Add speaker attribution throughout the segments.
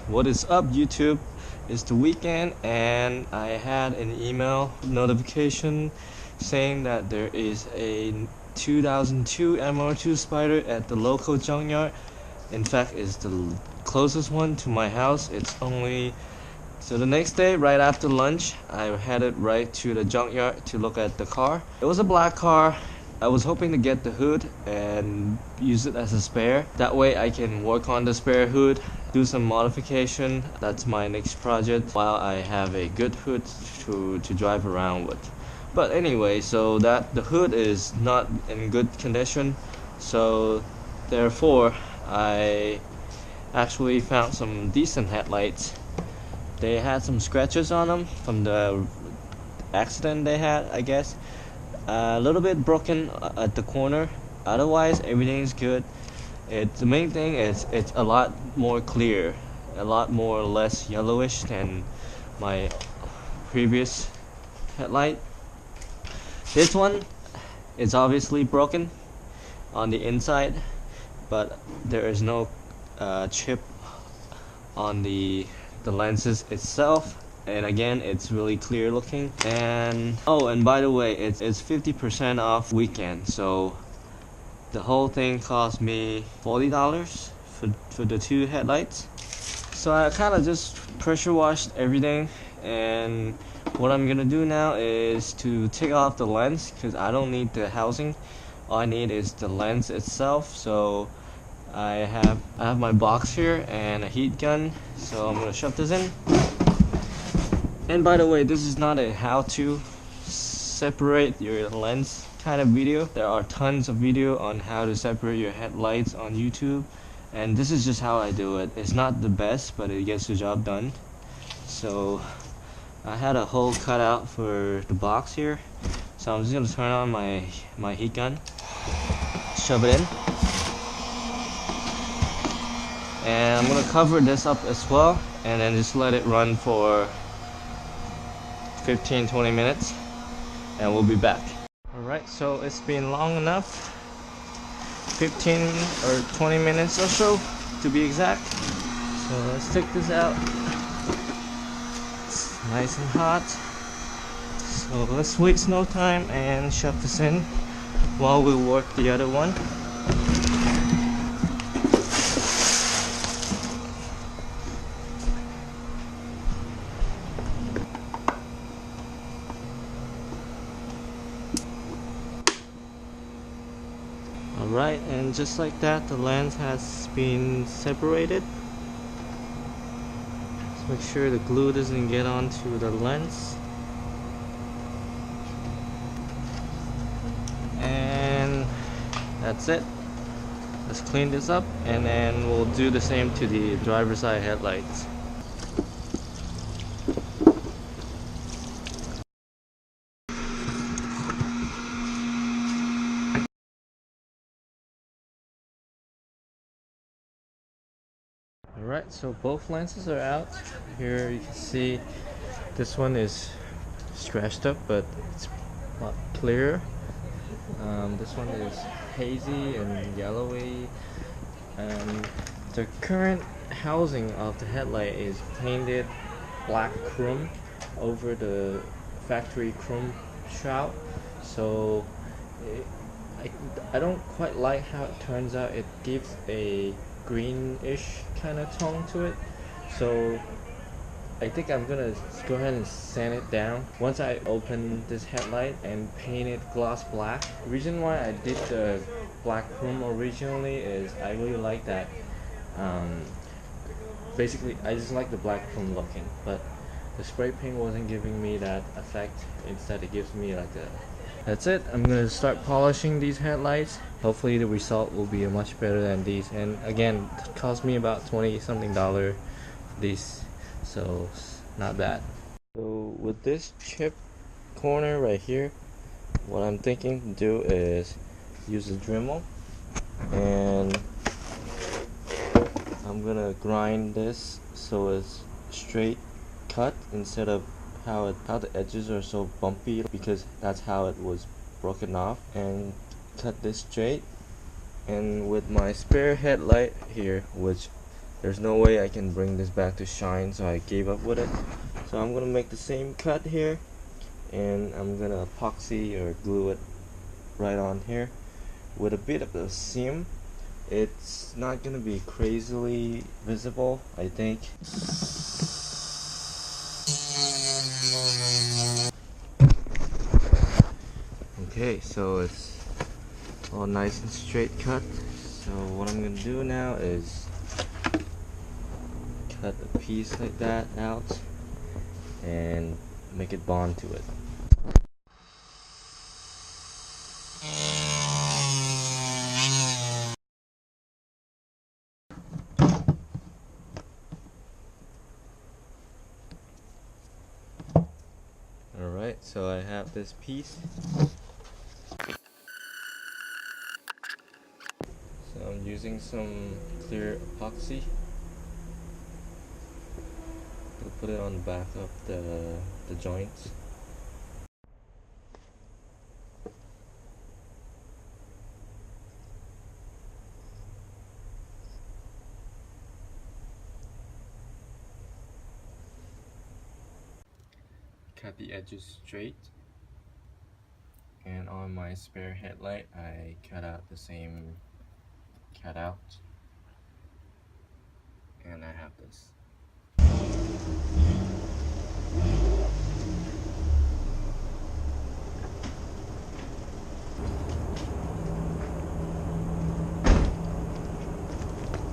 Speaker 1: What is up, YouTube? It's the weekend and I had an email notification saying that there is a 2002 MR2 Spider at the local junkyard. In fact, it's the closest one to my house. It's only so the next day, right after lunch, I headed right to the junkyard to look at the car. It was a black car. I was hoping to get the hood and use it as a spare. That way I can work on the spare hood, do some modification. That's my next project while I have a good hood to drive around with. But anyway, so that the hood is not in good condition, so therefore I actually found some decent headlights. They had some scratches on them from the accident they had, I guess. A little bit broken at the corner. Otherwise, everything's good. The main thing is it's a lot more clear, a lot more less yellowish than my previous headlight. This one is obviously broken on the inside, but there is no chip on the lenses itself, and again it's really clear looking. And oh, and by the way, it's 50% off weekend, so the whole thing cost me $40 for the two headlights. So I kind of just pressure washed everything, and what I'm gonna do now is to take off the lens because I don't need the housing. All I need is the lens itself. So I have my box here and a heat gun, so I'm gonna shove this in. And by the way, this is not a how to separate your lens kind of video. There are tons of video on how to separate your headlights on YouTube, and this is just how I do it. It's not the best, but it gets the job done. So I had a hole cut out for the box here, so I'm just gonna turn on my heat gun, shove it in. And I'm gonna cover this up as well, and then just let it run for 15-20 minutes, and we'll be back. Alright, so it's been long enough, 15 or 20 minutes or so to be exact. So let's take this out. It's nice and hot, so let's waste no time and shove this in while we work the other one. Alright, and just like that, the lens has been separated. Let's make sure the glue doesn't get onto the lens. And that's it. Let's clean this up, and then we'll do the same to the driver's side headlights. Alright, so both lenses are out. Here you can see this one is scratched up, but it's a lot clearer. This one is hazy and yellowy. The current housing of the headlight is painted black chrome over the factory chrome shroud. So I don't quite like how it turns out. It gives a greenish kind of tone to it, so I think I'm gonna go ahead and sand it down once I open this headlight and paint it gloss black. The reason why I did the black chrome originally is I really like that. Basically I just like the black chrome looking, but the spray paint wasn't giving me that effect. Instead it gives me like a... That's it. I'm gonna start polishing these headlights. Hopefully the result will be much better than these. And again, it cost me about $20 something for these, so not bad. So with this chip corner right here, what I'm thinking to do is use a Dremel, and I'm gonna grind this so it's straight cut instead of how the edges are so bumpy, because that's how it was broken off. And cut this straight, and with my spare headlight here, which there's no way I can bring this back to shine, so I gave up with it. So I'm gonna make the same cut here, and I'm gonna epoxy or glue it right on here with a bit of a seam. It's not gonna be crazily visible, I think. Okay, so it's all nice and straight cut. So what I'm gonna do now is cut a piece like that out and make it bond to it. Alright, so I have this piece. So I'm using some clear epoxy to put it on the back of the joints. Cut the edges straight, and on my spare headlight I cut out the same cutout, and I have this.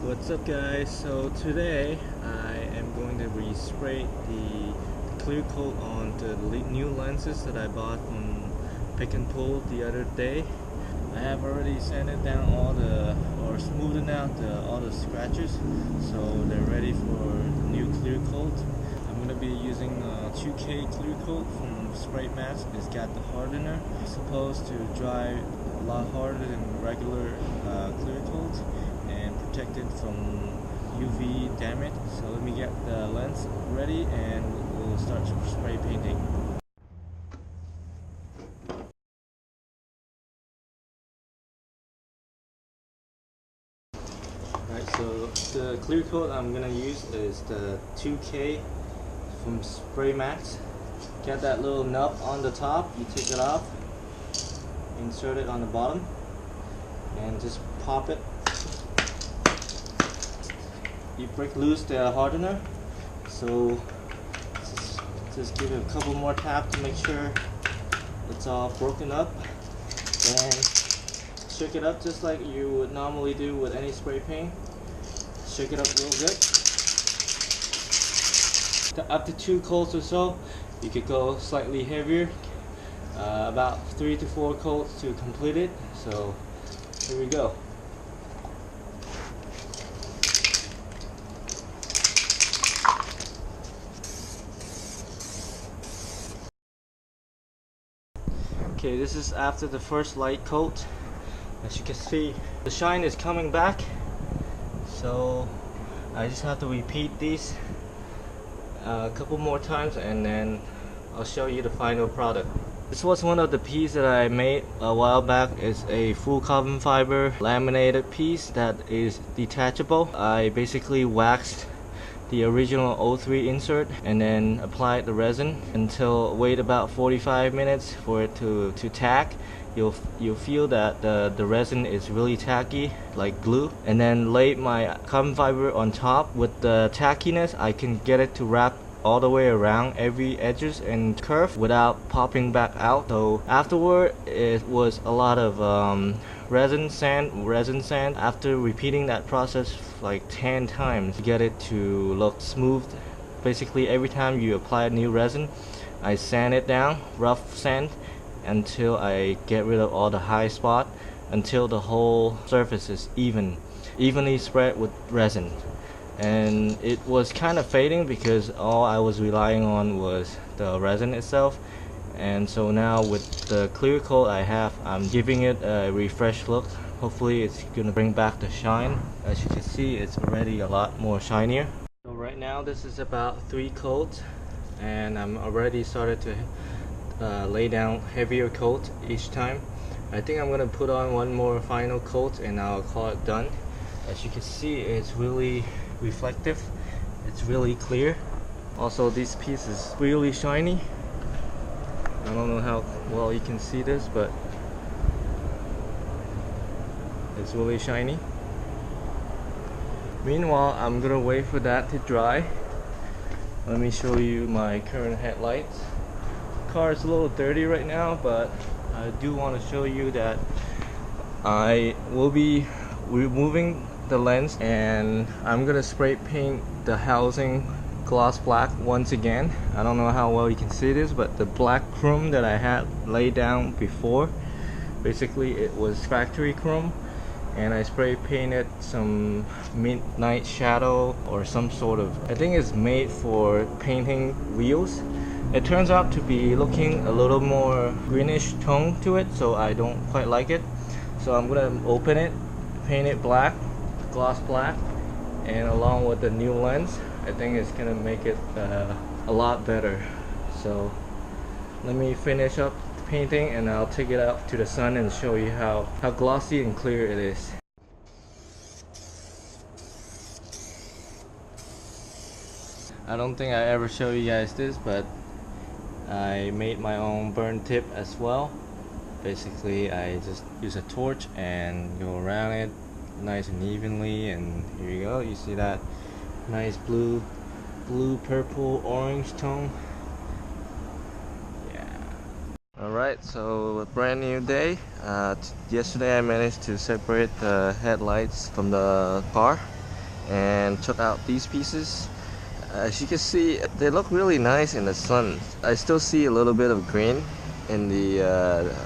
Speaker 1: What's up guys? So today I am going to respray the clear coat on the new lenses that I bought from Pick and Pull the other day. I have already sanded down all or smoothed out all the scratches, so they're ready for the new clear coat. I'm going to be using 2K clear coat from Spray Mask. It's got the hardener. It's supposed to dry a lot harder than regular clear coat and protect it from UV damage. So let me get the lens ready and we'll start spray painting. Alright, so the clear coat I'm gonna use is the 2K from Spray Max. Get that little nub on the top, you take it off, insert it on the bottom, and just pop it. You break loose the hardener, so just give it a couple more taps to make sure it's all broken up. Then shake it up just like you would normally do with any spray paint. Shake it up real good. After 2 coats or so, you could go slightly heavier, about 3 to 4 coats to complete it. So here we go. Okay, this is after the first light coat. As you can see, the shine is coming back, so I just have to repeat these a couple more times and then I'll show you the final product. This was one of the pieces that I made a while back. It's a full carbon fiber laminated piece that is detachable. I basically waxed the original O3 insert and then applied the resin until wait about 45 minutes for it to tack. You'll feel that the resin is really tacky, like glue, and then laid my carbon fiber on top. With the tackiness, I can get it to wrap all the way around every edges and curve without popping back out. So afterward, it was a lot of resin sand. After repeating that process like 10 times to get it to look smooth, basically every time you apply a new resin, I sand it down, rough sand, until I get rid of all the high spot, until the whole surface is evenly spread with resin. And it was kind of fading because all I was relying on was the resin itself. And so now with the clear coat I have, I'm giving it a refreshed look. Hopefully it's gonna bring back the shine. As you can see, it's already a lot more shinier. So right now this is about 3 coats, and I'm already started to lay down heavier coat each time. I think I'm gonna put on one more final coat and I'll call it done. As you can see, it's really reflective. It's really clear. Also, this piece is really shiny. I don't know how well you can see this, but it's really shiny. Meanwhile, I'm gonna wait for that to dry. Let me show you my current headlights. Car is a little dirty right now, but I do want to show you that I will be removing the lens, and I'm gonna spray paint the housing gloss black once again. I don't know how well you can see this, but the black chrome that I had laid down before, basically it was factory chrome, and I spray painted some midnight shadow or some sort of, I think it's made for painting wheels. It turns out to be looking a little more greenish tone to it, so I don't quite like it. So I'm gonna open it, paint it black, gloss black, and along with the new lens, I think it's gonna make it a lot better. So let me finish up the painting and I'll take it out to the sun and show you how glossy and clear it is. I don't think I ever show you guys this, but I made my own burn tip as well. Basically, I just use a torch and go around it nice and evenly, and here you go. You see that nice blue, purple, orange tone. Yeah. Alright, so a brand new day. Yesterday I managed to separate the headlights from the car and took out these pieces. As you can see, they look really nice in the sun. I still see a little bit of green in the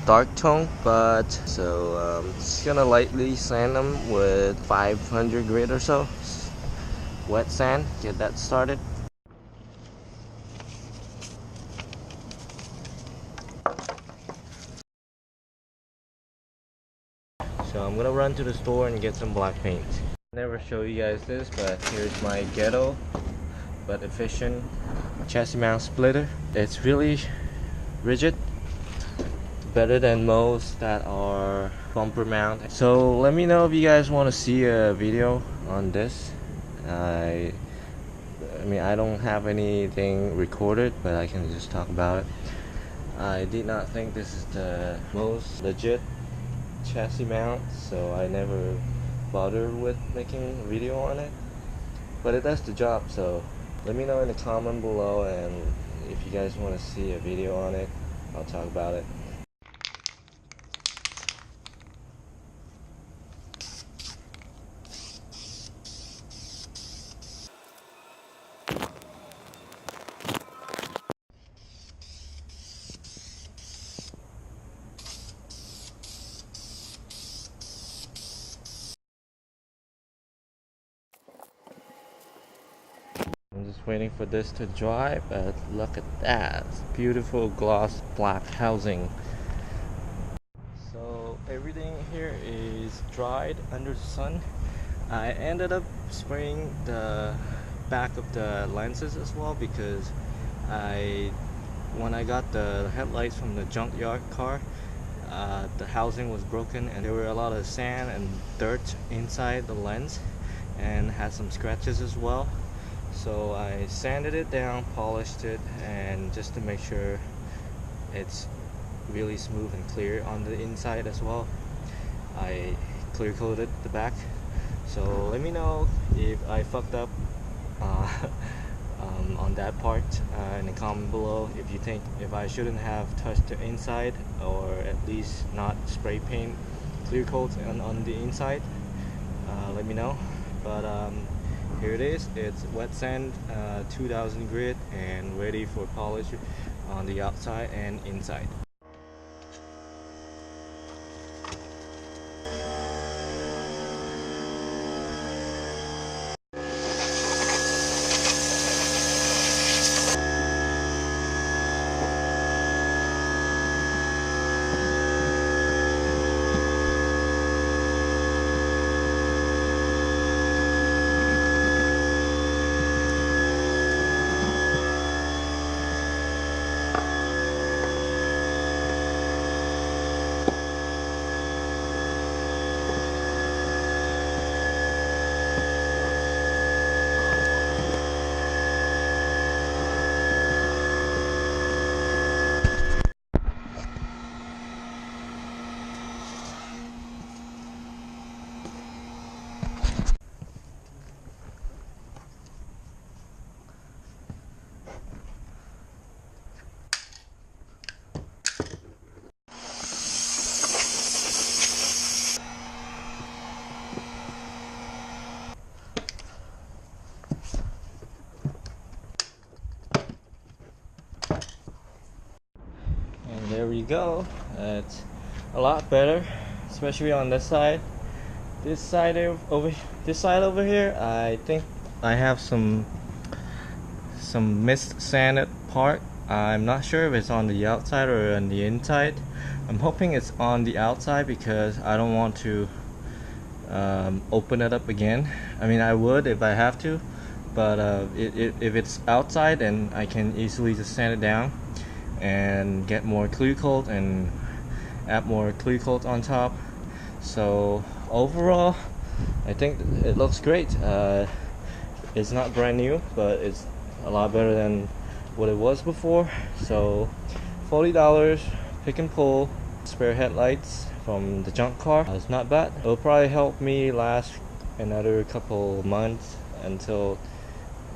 Speaker 1: dark tone, but so just gonna lightly sand them with 500 grit or so wet sand, get that started. So I'm gonna run to the store and get some black paint. Never show you guys this, but here's my ghetto but efficient chassis mount splitter. It's really rigid, better than most that are bumper mount. So let me know if you guys want to see a video on this. I mean, I don't have anything recorded, but I can just talk about it. I did not think this is the most legit chassis mount, so I never bothered with making a video on it, but it does the job. So let me know in the comment below, and if you guys want to see a video on it, I'll talk about it. I'm just waiting for this to dry, but look at that. It's beautiful gloss black housing. So everything here is dried under the sun. I ended up spraying the back of the lenses as well, because when I got the headlights from the junkyard car, the housing was broken and there were a lot of sand and dirt inside the lens and had some scratches as well. So I sanded it down, polished it, and just to make sure it's really smooth and clear on the inside as well, I clear coated the back. So let me know if I fucked up on that part in the comment below. If you think if I shouldn't have touched the inside, or at least not spray paint clear coats on the inside, let me know. But here it is. It's wet sand, 2000 grit, and ready for polish on the outside and inside. you go. It's a lot better, especially on this side. This side over here, I think I have some mist sanded part. I'm not sure if it's on the outside or on the inside. I'm hoping it's on the outside because I don't want to open it up again. I mean, I would if I have to, but if it's outside, then I can easily just sand it down and get more clear coat and add more clear coat on top. So overall, I think it looks great. It's not brand new, but it's a lot better than what it was before. So $40, pick and pull, spare headlights from the junk car. It's not bad. It'll probably help me last another couple months until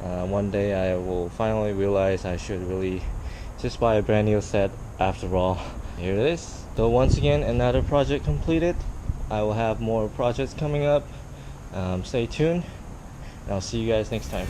Speaker 1: one day I will finally realize I should really just buy a brand new set after all. Here it is. So once again, another project completed. I will have more projects coming up. Stay tuned, and I'll see you guys next time.